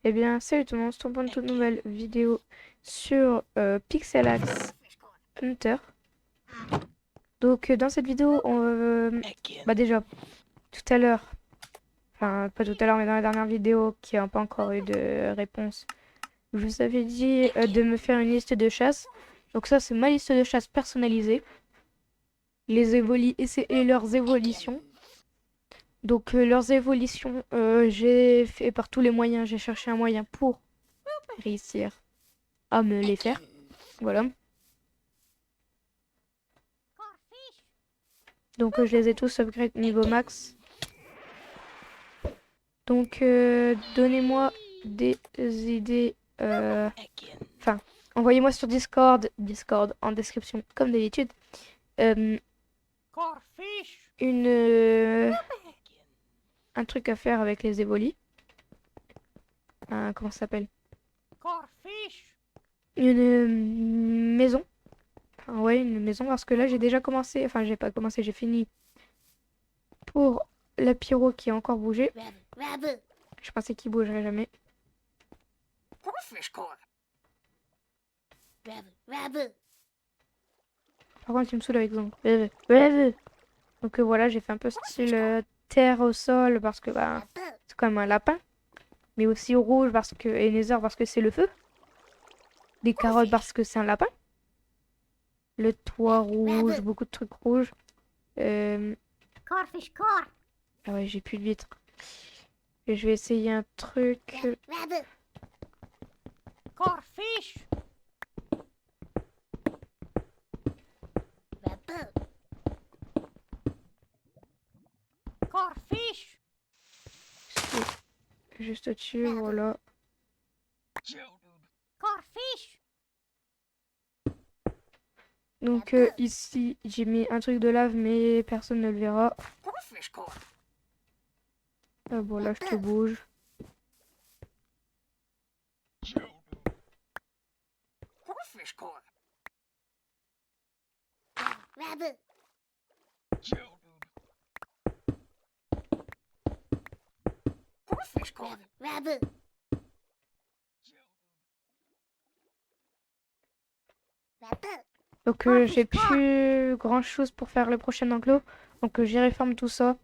Eh bien, salut tout le monde, on se retrouve pour une toute nouvelle vidéo sur Pixelax Hunter. Donc, dans cette vidéo, bah déjà, tout à l'heure, enfin, pas tout à l'heure, mais dans la dernière vidéo qui n'a pas encore eu de réponse, je vous avais dit de me faire une liste de chasse. Donc, ça, c'est ma liste de chasse personnalisée, et leurs évolutions. Donc, leurs évolutions, j'ai fait par tous les moyens, j'ai cherché un moyen pour réussir à me les faire. Voilà. Donc je les ai tous upgrade niveau max. Donc donnez-moi des idées. Enfin, envoyez-moi sur Discord en description comme d'habitude. euh, une un truc à faire avec les évolis. Comment ça s'appelle? Une maison. Enfin, ouais, une maison parce que là j'ai déjà commencé. Enfin, j'ai pas commencé, j'ai fini pour la pyro qui a encore bougé. Je pensais qu'il bougerait jamais. Par contre, il me saoule avec son. Donc voilà, j'ai fait un peu style terre au sol parce que bah, c'est quand même un lapin. Mais aussi rouge parce que, et nether parce que c'est le feu. Des carottes parce que c'est un lapin. Le toit rouge, beaucoup de trucs rouges. Euh, Ah ouais, j'ai plus de vitres. Et je vais essayer un truc. Juste au-dessus, voilà. Donc ici, j'ai mis un truc de lave, mais personne ne le verra. Bon, là, je te bouge. Donc j'ai plus grand chose pour faire le prochain enclos. Donc j'y réforme tout ça.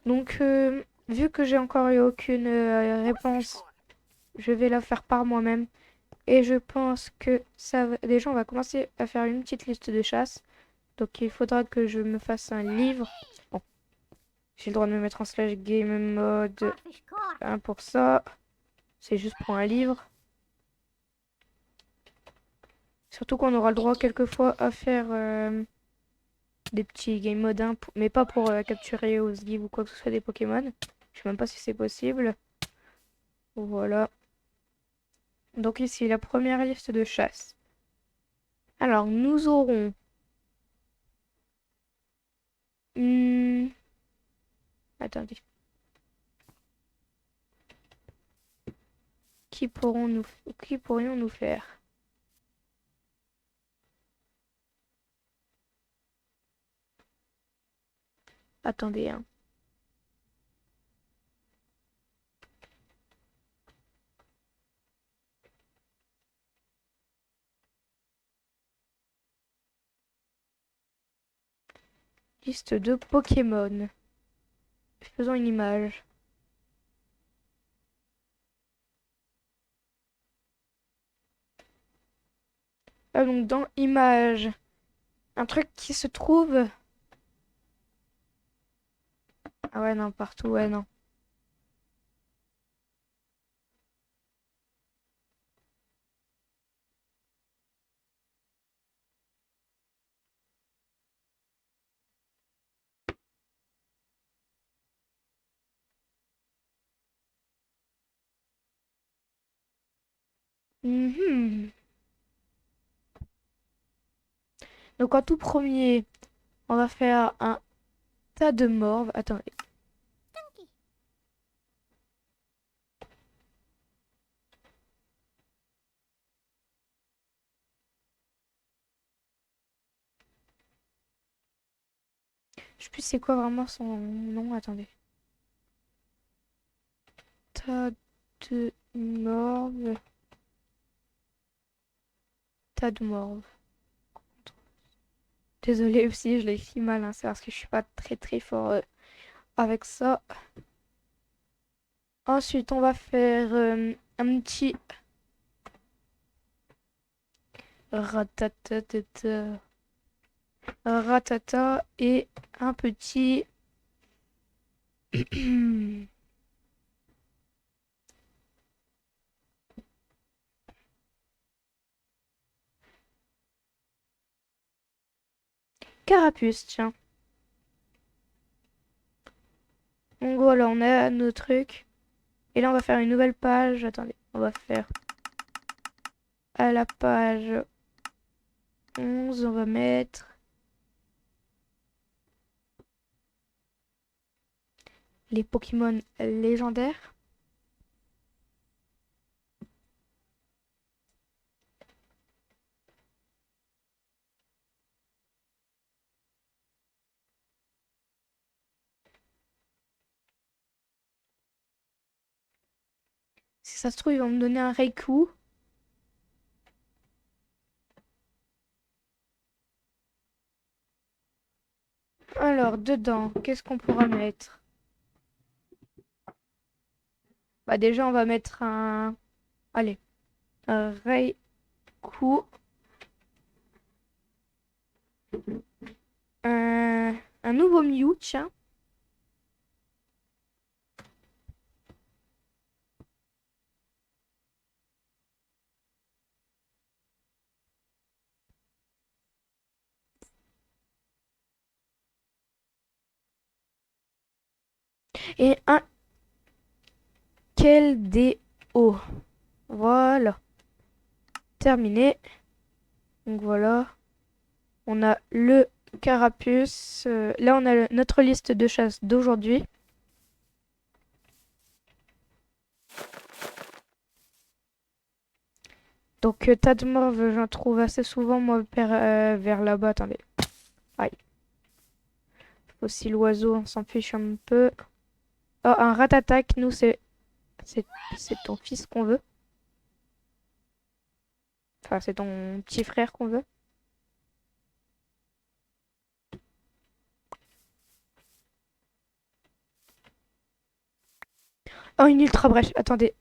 Donc vu que j'ai encore eu aucune réponse, je vais la faire par moi-même. Et je pense que déjà on va commencer à faire une petite liste de chasse. Donc il faudra que je me fasse un livre. Bon, j'ai le droit de me mettre en slash game mode 1 pour ça. C'est juste pour un livre. Surtout qu'on aura le droit quelquefois à faire des petits game mode 1, mais pas pour capturer ou give ou quoi que ce soit des Pokémon. Je sais même pas si c'est possible. Voilà. Donc ici, la première liste de chasse. Alors, nous aurons... Hmm, attendez. Qui pourrions-nous faire? Attendez, hein. Liste de Pokémon. Faisons une image. Ah, donc dans image, un truc qui se trouve... Ah ouais, non, partout, ouais, non. Mhm. Donc en tout premier, on va faire un tas de morves. Attendez. Je sais plus c'est quoi vraiment son nom. Attendez. Tas de Morve. Tas de morve. Désolée aussi, je l'écris mal, hein, c'est parce que je suis pas très fort avec ça. Ensuite, on va faire un petit ratatata, ratata et un petit carapuce, tiens. Donc voilà, on a nos trucs. Et là, on va faire une nouvelle page. Attendez, on va faire à la page 11, on va mettre les Pokémon légendaires. Si ça se trouve, ils vont me donner un Raikou. Alors, dedans, qu'est-ce qu'on pourra mettre? Bah déjà, on va mettre un... Allez, un Raikou. Un nouveau Mew, tiens. Et un Keldeo. Voilà. Terminé. Donc voilà. On a le carapuce. Là, on a notre liste de chasse d'aujourd'hui. Donc, tas de morve, j'en trouve assez souvent, moi, vers là-bas. Attendez. Aïe. Aussi, l'oiseau, on s'en fiche un peu. Oh, un rat-attaque. Nous, c'est ton fils qu'on veut. Enfin, c'est ton petit frère qu'on veut. Oh, une ultra brèche. Attendez.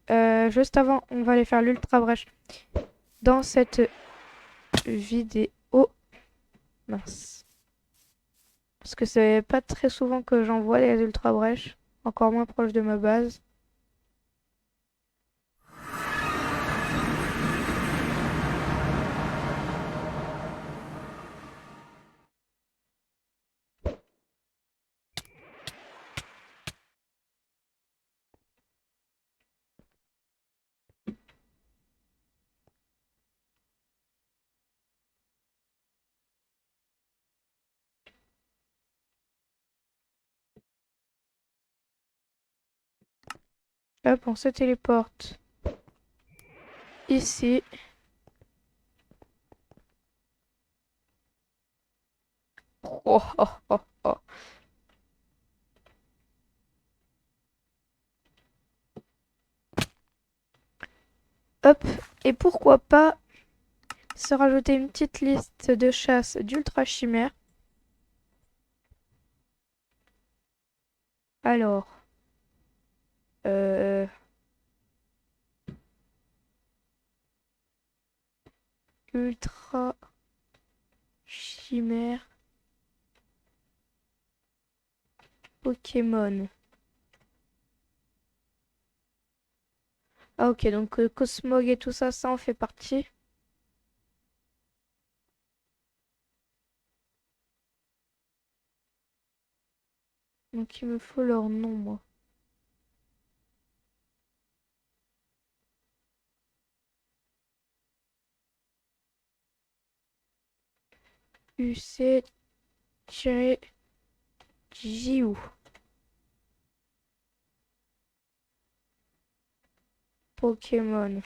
Juste avant, on va aller faire l'ultra brèche dans cette vidéo. Mince. Parce que c'est pas très souvent que j'en vois des ultra brèches. Encore moins proche de ma base. Hop, on se téléporte ici. Oh, oh, oh, oh. Hop, et pourquoi pas se rajouter une petite liste de chasse d'ultra chimères. Alors, euh, ultra chimère Pokémon. Ah ok, donc Cosmog et tout ça, ça en fait partie. Donc il me faut leur nom, moi. UC-JU. Pokémon.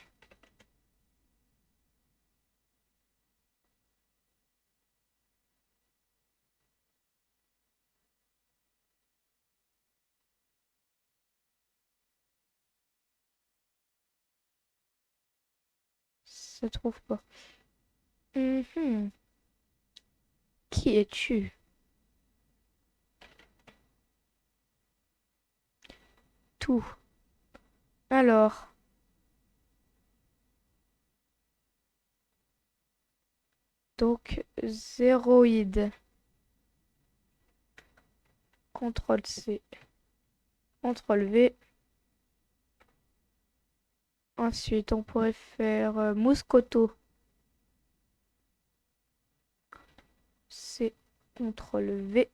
se trouve pas. Mhm. Qui es-tu? Tout. Alors, donc, zéroïde. CTRL C. CTRL V. Ensuite, on pourrait faire Mouscoto. C. CTRL V.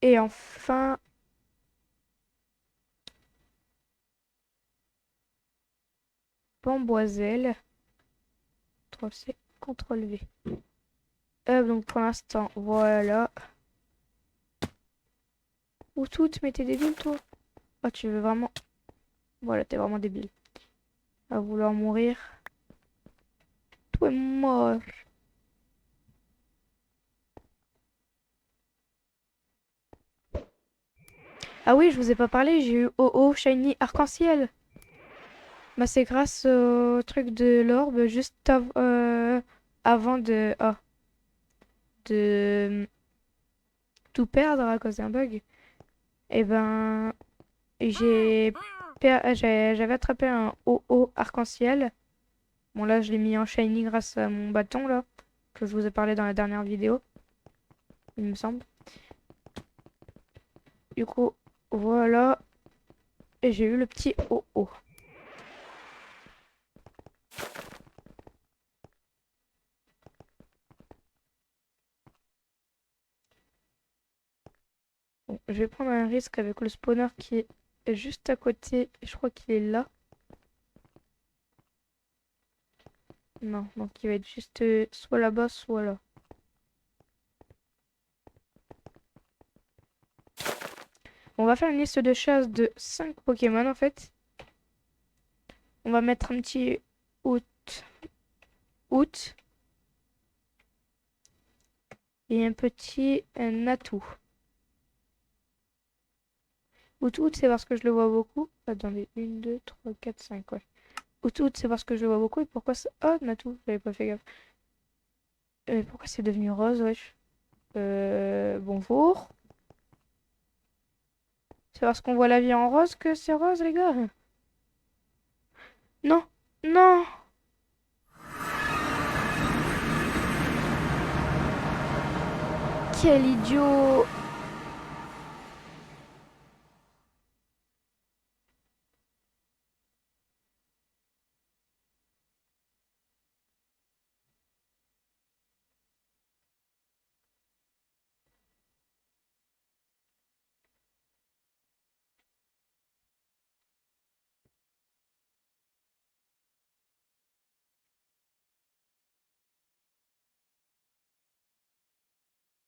Et enfin, Bamboiselle. CTRL C. CTRL V. Donc pour l'instant, voilà. Ou toutes, mais t'es débile, toi. Oh, tu veux vraiment... Voilà, t'es vraiment débile. À vouloir mourir. Toi est mort. Ah oui, je vous ai pas parlé, j'ai eu OO Shiny Arc-en-Ciel. Bah c'est grâce au truc de l'orbe juste avant de... Ah, de tout perdre à cause d'un bug. Et ben, j'avais attrapé un OO Arc-en-Ciel. Bon là, je l'ai mis en Shiny grâce à mon bâton là, que je vous ai parlé dans la dernière vidéo, il me semble. Du coup, voilà. Et j'ai eu le petit OO. Bon, je vais prendre un risque avec le spawner qui est juste à côté. Je crois qu'il est là. Non, donc il va être juste soit là-bas, soit là. On va faire une liste de chasse de 5 Pokémon en fait. On va mettre un petit août, août et un petit Natou. Août, c'est parce que je le vois beaucoup. Attendez, 1, 2, 3, 4, 5, ouais. Août, c'est parce que je le vois beaucoup. Et pourquoi ça... Oh, Natou, j'avais pas fait gaffe. Pourquoi c'est devenu rose, wesh? Bonjour. C'est parce qu'on voit la vie en rose que c'est rose, les gars. Non, non. Quel idiot.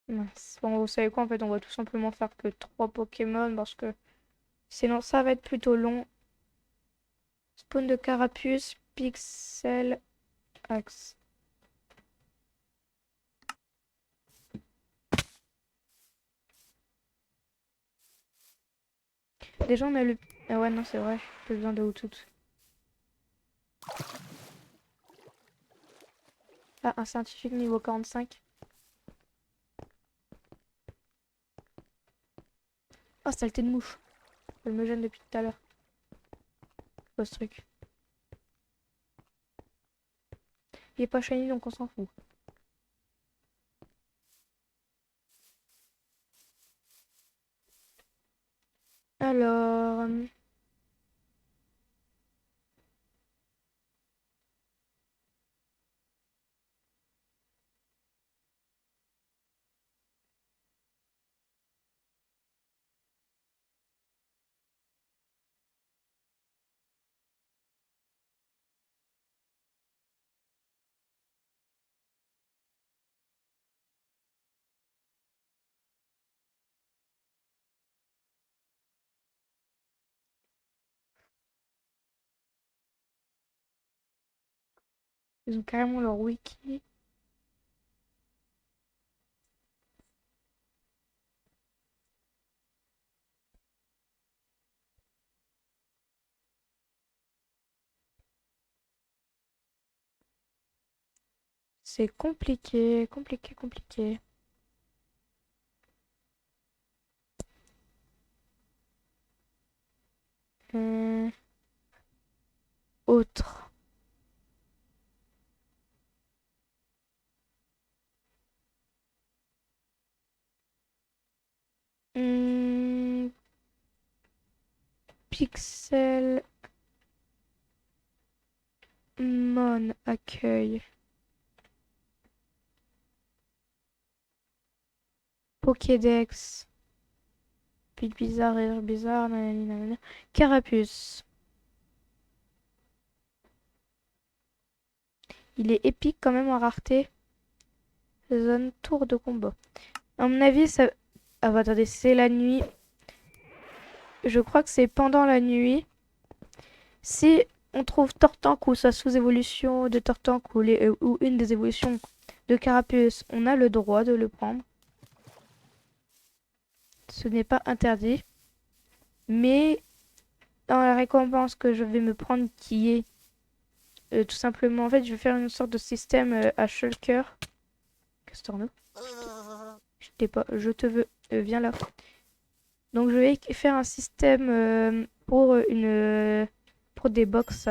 Mince. Bon, vous savez quoi, en fait, on va tout simplement faire que 3 Pokémon parce que sinon ça va être plutôt long. Spawn de Carapuce, Pixel, Axe. Déjà, on a le... Ah ouais, non, c'est vrai, j'ai besoin de Hoothoot. Ah, un scientifique niveau 45. Oh, saleté de mouche. Elle me gêne depuis tout à l'heure. Quoi, ce truc? Il est pas shiny, donc on s'en fout. Alors... Ils ont carrément leur wiki. C'est compliqué, compliqué. Hum, autre. Hum, Pixel Mon accueil. Pokédex. Pic bizarre, rire bizarre, nanani, nanana. Carapuce. Il est épique quand même en rareté. Zone tour de combat. À mon avis, ça... Ah bah attendez, c'est la nuit. Je crois que c'est pendant la nuit. Si on trouve Tortank ou sa sous-évolution de Tortank ou une des évolutions de Carapuce, on a le droit de le prendre. Ce n'est pas interdit. Mais dans la récompense que je vais me prendre qui est tout simplement, en fait, je vais faire une sorte de système à Shulker. Castorno. Je te veux, viens là. Donc je vais faire un système pour des box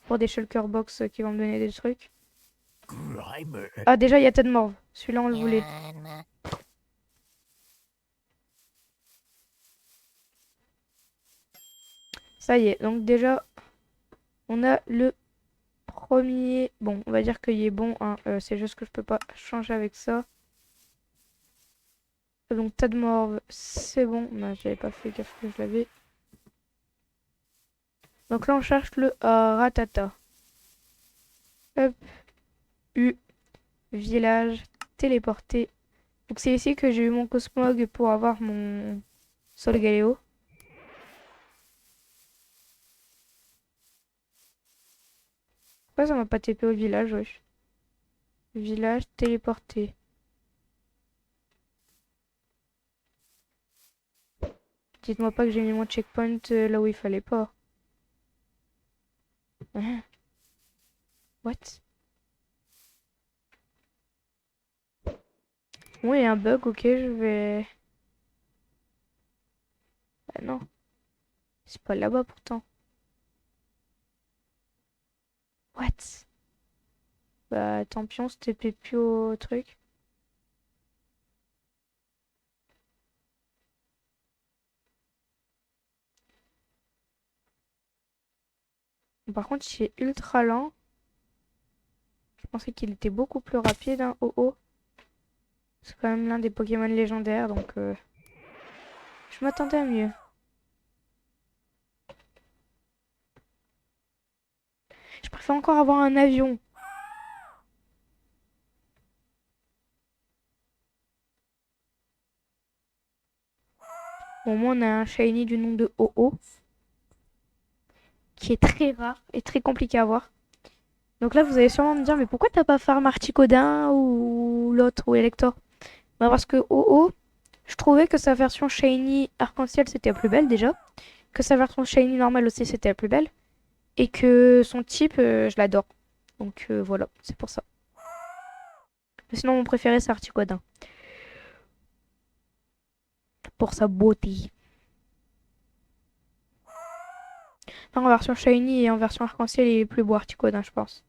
pour des shulker box qui vont me donner des trucs. Ah déjà il y a Ted Morve. Celui-là on le voulait. Ça y est. Donc déjà on a le premier. Bon on va dire qu'il est bon. Hein. C'est juste que je peux pas changer avec ça. Donc Ted Morve c'est bon. Non, j'avais pas fait gaffe que je l'avais. Donc là on cherche le Ratata. Hop. U. Village. Téléporté. Donc c'est ici que j'ai eu mon Cosmog pour avoir mon Solgaleo. Pourquoi ça m'a pas TP au village, wesh. Village téléporté. Dites-moi pas que j'ai mis mon checkpoint là où il fallait pas. Hein? What? Bon, il y a un bug, ok, je vais... Ah non, c'est pas là-bas pourtant. What? Bah tant pis, on se TP plus au truc. Par contre, il est ultra lent. Je pensais qu'il était beaucoup plus rapide, hein, oh. C'est quand même l'un des Pokémon légendaires, donc je m'attendais à mieux. Je préfère encore avoir un avion. Bon, moi, on a un shiny du nom de Oh, qui est très rare et très compliqué à avoir. Donc là, vous allez sûrement me dire, mais pourquoi t'as pas farm Articodin ou l'autre, ou Elector? Bah parce que Oh, je trouvais que sa version shiny arc-en-ciel, c'était la plus belle déjà. Que sa version shiny normale aussi, c'était la plus belle. Et que son type, je l'adore. Donc voilà, c'est pour ça. Mais sinon, mon préféré, c'est Articodin. Pour sa beauté. Non, en version shiny et en version arc-en-ciel, il est plus beau Articodin, je pense.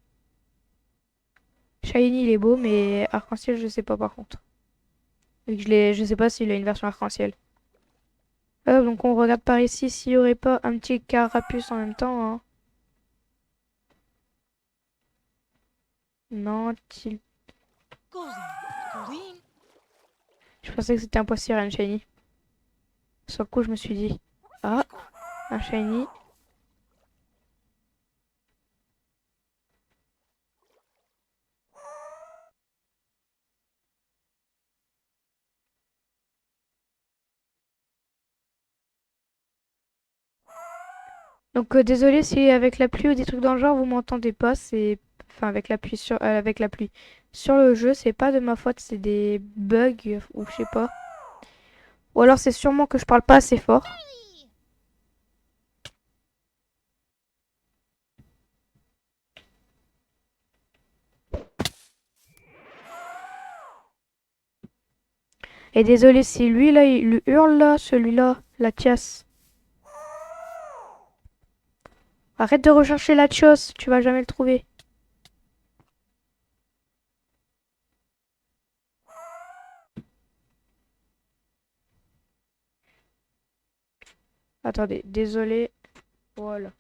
Shiny, il est beau, mais arc-en-ciel, je sais pas par contre. Vu que je sais pas s'il a une version arc-en-ciel. Donc on regarde par ici s'il y aurait pas un petit carapuce en même temps. Hein. Non, je pensais que c'était un un shiny. Sur le coup, je me suis dit, ah, un shiny. Donc désolé si avec la pluie ou des trucs dans le genre vous m'entendez pas, c'est enfin avec la pluie sur le jeu, c'est pas de ma faute, c'est des bugs ou je sais pas. Ou alors c'est sûrement que je parle pas assez fort. Et désolé si lui là, il lui hurle là, celui-là, la casse. Arrête de rechercher la chose, tu vas jamais le trouver. Attendez, désolé. Voilà.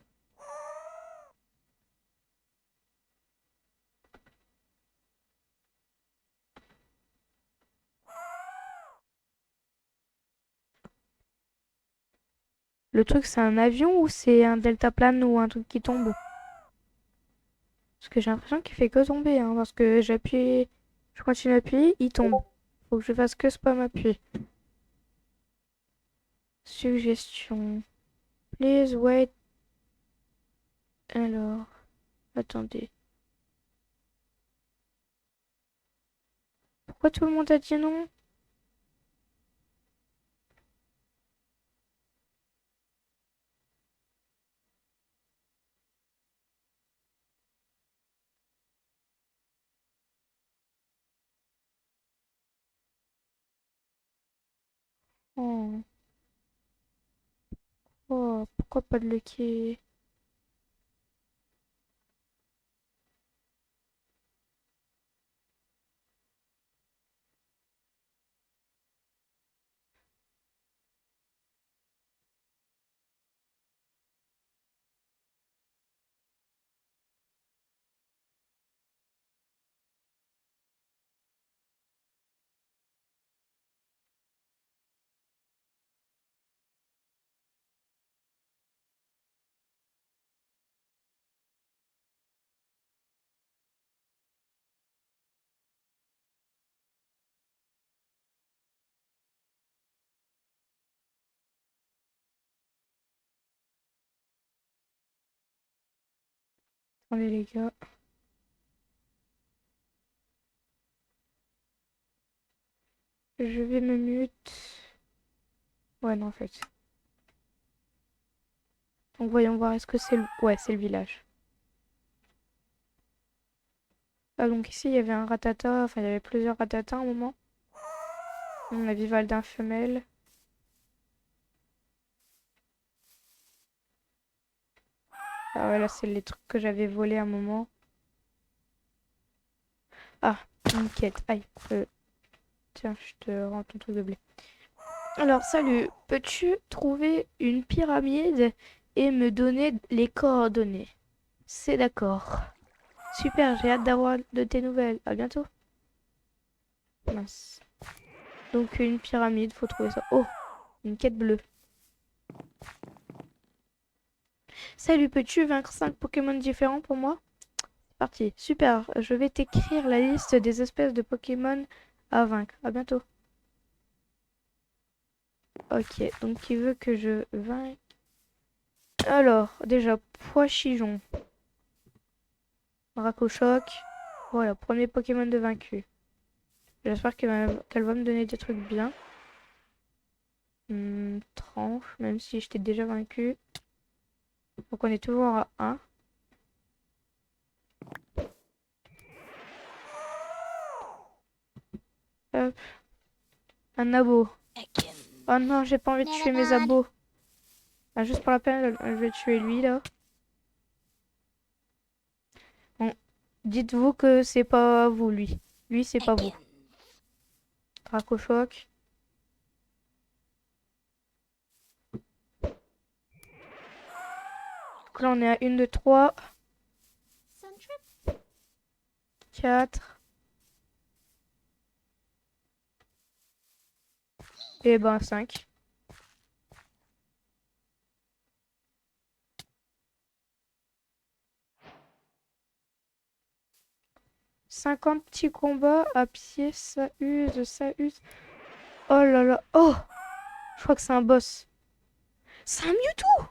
Le truc, c'est un avion ou c'est un deltaplane ou un truc qui tombe? Parce que j'ai l'impression qu'il fait que tomber, hein, parce que j'appuie, je continue d'appuyer, il tombe. Faut que je fasse que spam appuyer. Suggestion. Please wait. Alors, attendez. Pourquoi tout le monde a dit non? Oh, oh, pourquoi pas de Lucky? Attendez les gars. Je vais me mute. Ouais, non, en fait. Donc voyons voir, est-ce que c'est le... Ouais, c'est le village. Ah, donc ici, il y avait un ratata. Enfin, il y avait plusieurs ratatas à un moment. On a Vivaldin femelle. Ah ouais, là, c'est les trucs que j'avais volés à un moment. Ah, une quête. Aïe. Tiens, je te rends ton truc de blé. Alors, salut. Peux-tu trouver une pyramide et me donner les coordonnées? C'est d'accord. Super, j'ai hâte d'avoir de tes nouvelles. À bientôt. Mince. Donc, une pyramide, faut trouver ça. Oh, une quête bleue. Salut, peux-tu vaincre 5 Pokémon différents pour moi? Parti. Super, je vais t'écrire la liste des espèces de Pokémon à vaincre. À bientôt. Ok, donc il veut que je vainque. Alors, déjà, Poichijon, Rakochoc. Voilà, premier Pokémon de vaincu. J'espère qu'elle va me donner des trucs bien. Tranche, même si je t'ai déjà vaincu. Donc on est toujours à 1. Hop, un abo. Oh non, j'ai pas envie de tuer mes abos. Ah, juste pour la peine, je vais tuer lui là. Bon, dites-vous que c'est pas vous, lui. Lui, c'est pas vous. Dracochoc. Donc là, on est à 1, 2, 3, 4. Et ben 5. 50 petits combats à pied, ça use, ça use. Oh là là. Oh, je crois que c'est un boss. C'est un Mewtwo.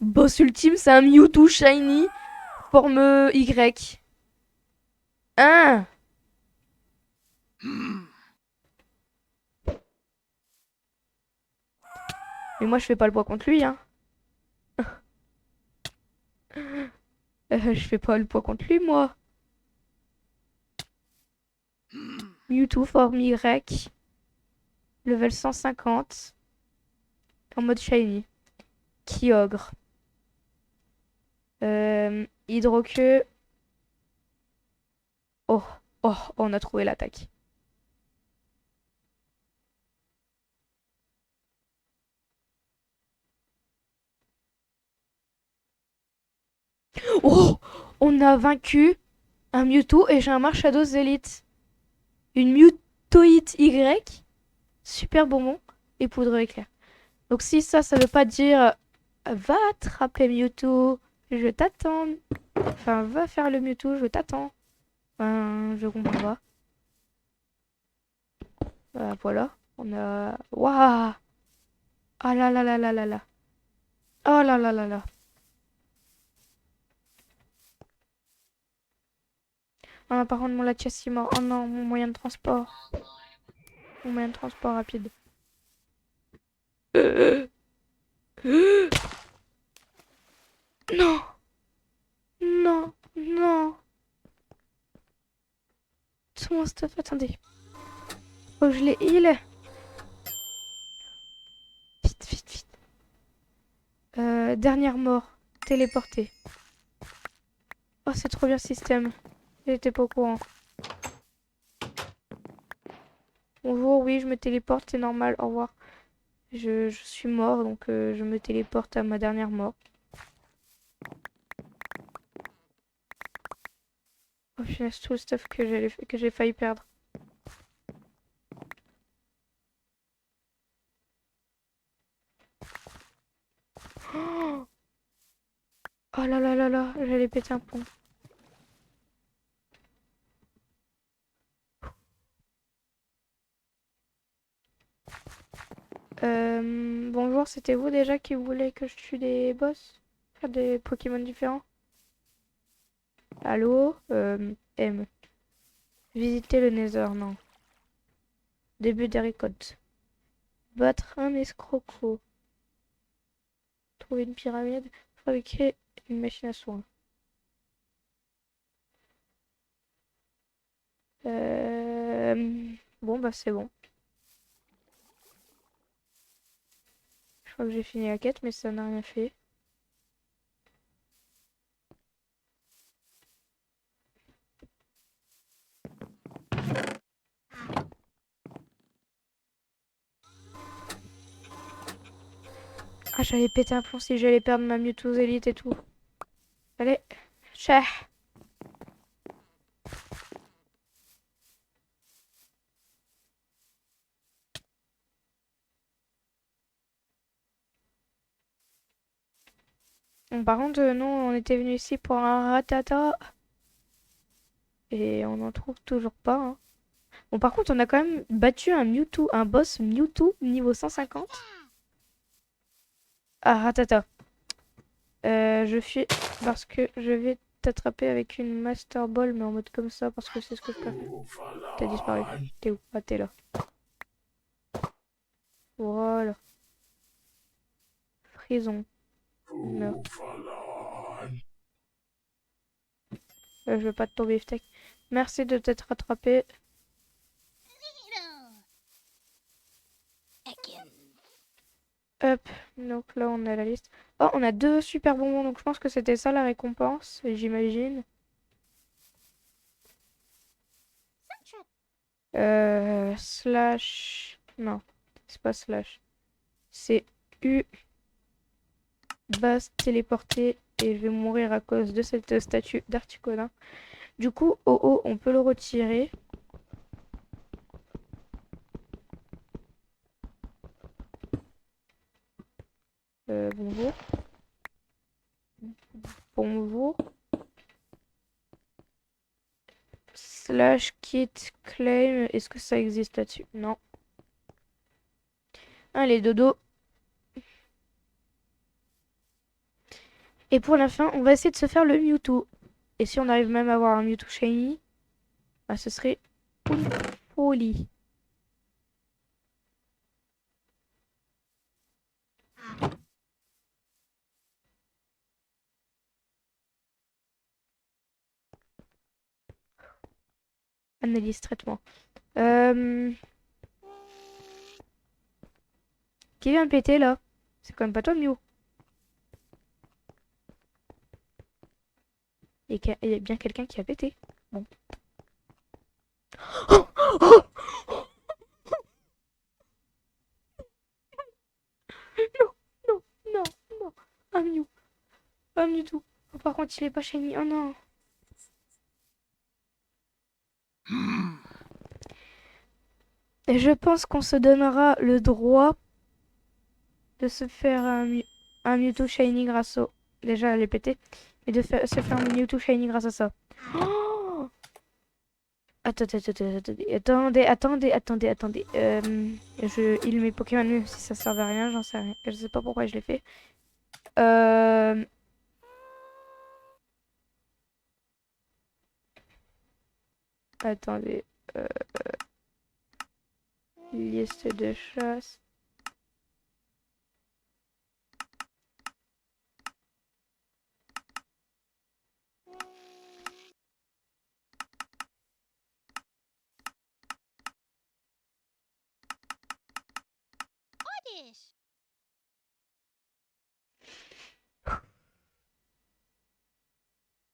Boss ultime, c'est un Mewtwo shiny. Forme Y. Hein? Mais moi, je fais pas le poids contre lui, hein. Je fais pas le poids contre lui, moi. Mewtwo forme Y. Level 150. En mode shiny. Kyogre. Hydroqueue. Oh, oh, on a trouvé l'attaque. Oh, on a vaincu un Mewtwo et j'ai un Marshadow Elite. Une Mewtwoite Y. Super bonbon et poudre éclair. Donc si ça veut pas dire va attraper Mewtwo, je t'attends. Enfin, va faire le Mewtwo, je t'attends. Je comprends pas. Voilà. On a... Waouh. Ah là là là là là là. Oh là là là là. Ah, par contre, mon Latias est mort. Oh non, mon moyen de transport. Mon moyen de transport rapide. Non. Non. Non. Tout mon stuff. Attendez. Faut que je les heal. Vite, vite, vite. Dernière mort. Téléporté. Oh, c'est trop bien ce système. J'étais pas au courant. Bonjour, oui, je me téléporte, c'est normal. Au revoir. Je suis mort, donc je me téléporte à ma dernière mort. Oh, punaise, tout le stuff que j'ai failli perdre. Oh, oh là là là là, j'allais péter un pont. Bonjour, c'était vous déjà qui voulez que je tue des boss? Faire des Pokémon différents? Allô? M. Visiter le Nether, non. Début des récoltes. Battre un escroco. Trouver une pyramide. Fabriquer une machine à soins. Bon, bah c'est bon. Je crois que j'ai fini la quête, mais ça n'a rien fait. Ah, j'allais péter un plomb si j'allais perdre ma Mewtwo Elite et tout. Allez, cher. Bon, par contre, nous, on était venu ici pour un ratata. Et on n'en trouve toujours pas, hein. Bon, par contre, on a quand même battu un Mewtwo, un boss Mewtwo niveau 150. Ah, ratata. Je fuis parce que je vais t'attraper avec une Master Ball, mais en mode comme ça, parce que c'est ce que je préfère. T'as disparu. T'es où? Ah, t'es là. Voilà. Frison. Meurs. Je veux pas de ton beefsteak. Merci de t'être rattrapé. Hop, donc là on a la liste. Oh, on a deux super bonbons, donc je pense que c'était ça la récompense, j'imagine. Slash... Non, c'est pas slash. C'est U, base téléporté, et je vais mourir à cause de cette statue d'Articola. Du coup, au haut, on peut le retirer. Bonjour. Bonjour. Slash kit claim, est-ce que ça existe là-dessus? Non. Allez, dodo. Et pour la fin, on va essayer de se faire le Mewtwo. Et si on arrive même à avoir un Mewtwo Shiny, bah, ce serait une folie. Analyse traitement. Euh... Qui vient de péter là? C'est quand même pas toi, Mew. Il y a bien quelqu'un qui a pété. Bon. Oh, oh, non, non, non, non. Un Mew. Pas du tout. Oh, par contre, il est pas shiny. Oh non. Et je pense qu'on se donnera le droit de se faire un Mewtwo shiny grâce au... Déjà, elle est pétée. Et de se faire un Mewtwo shiny grâce à ça. Oh, attendez. Je heal mes Pokémon même si ça servait à rien, j'en sais rien. Je sais pas pourquoi je l'ai fait. Euh... Attendez. Euh... Liste de chasse. Oddish.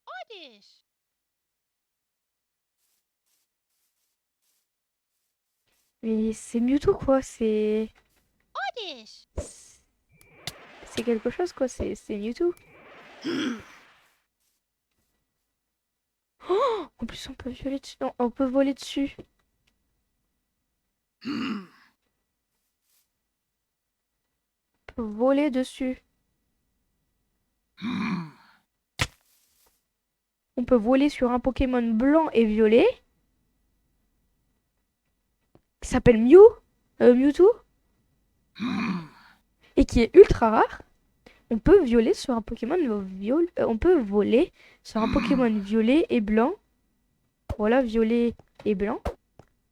Oddish. Mais c'est Mewtwo quoi, Oddish. c'est quelque chose quoi, c'est Mewtwo. Oh, en plus on peut violer dessus. Non, on peut voler dessus. On peut voler dessus. On peut voler sur un Pokémon blanc et violet qui s'appelle Mewtwo et qui est ultra rare. On peut violer sur un Pokémon on peut voler sur un Pokémon violet et blanc. Voilà, violet et blanc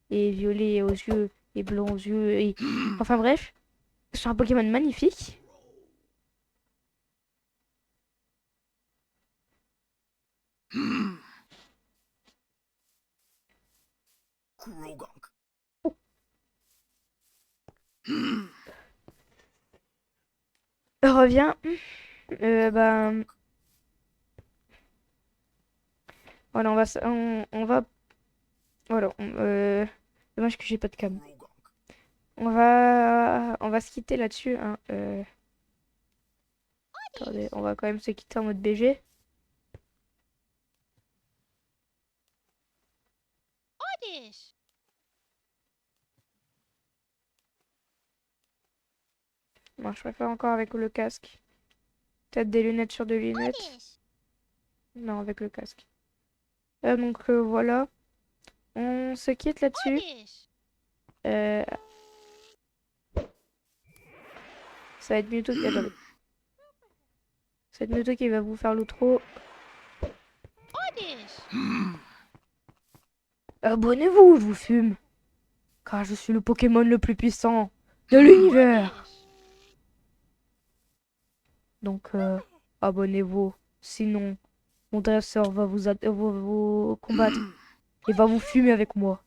et violet aux yeux et blanc aux yeux et enfin bref, sur un Pokémon magnifique. Reviens. Bah voilà, on va voilà, dommage que j'ai pas de cam. On va se quitter là-dessus, hein. Attendez, on va quand même se quitter en mode BG. Oddish. Bon, je préfère encore avec le casque. Peut-être des lunettes sur des lunettes. Oddish. Non, avec le casque. Donc voilà, on se quitte là-dessus. Oddish. Euh, ça va être Mewtwo qui... Attendez. Ça va être Mewtwo qui va vous faire l'outro. Oddish. Abonnez-vous, je vous fume. Car je suis le Pokémon le plus puissant de l'univers. Donc, abonnez-vous. Sinon, mon dresseur va vous combattre et va vous fumer avec moi.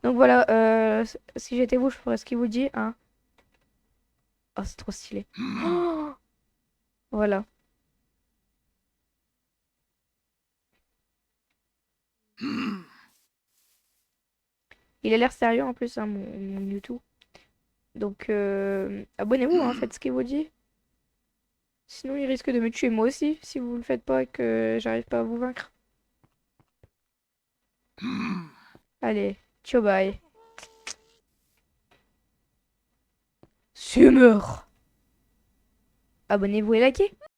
Donc voilà, si j'étais vous, je ferais ce qu'il vous dit, hein. Oh, c'est trop stylé. Oh, voilà. Il a l'air sérieux en plus, hein, mon Mewtwo. Donc, abonnez-vous, hein, faites ce qu'il vous dit. Sinon, il risque de me tuer moi aussi, si vous le faites pas et que j'arrive pas à vous vaincre. Allez, ciao, bye. Summer. Abonnez-vous et likez.